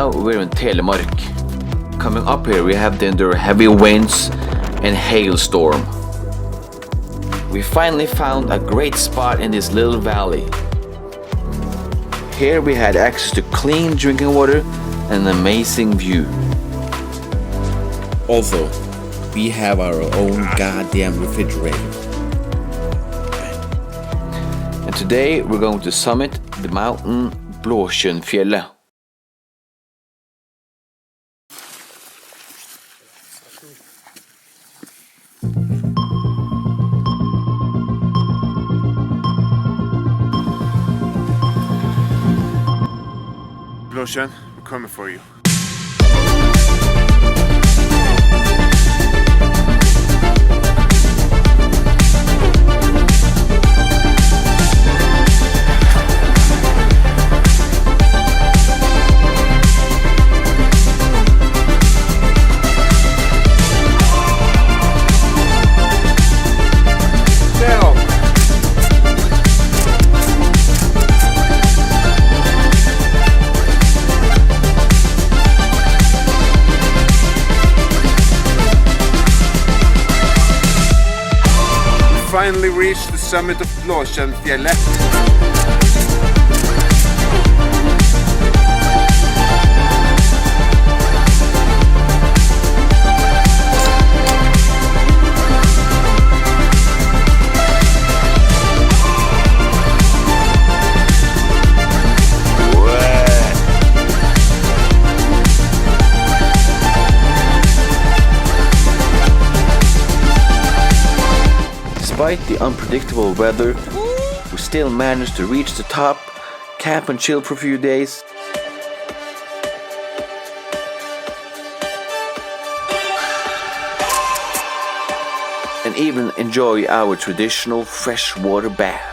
now we're in Telemark. Coming up here we have to endure heavy winds and hailstorm. We finally found a great spot in this little valley. Here we had access to clean drinking water and an amazing view. Also, we have our own goddamn refrigerator. And today we're going to summit the mountain Blåtjønnfjellet. Blåtjønn, we're coming for you. Finally reached the summit of Blåtjønnfjellet. Despite the unpredictable weather, we still managed to reach the top, camp and chill for a few days. And even enjoy our traditional freshwater bath.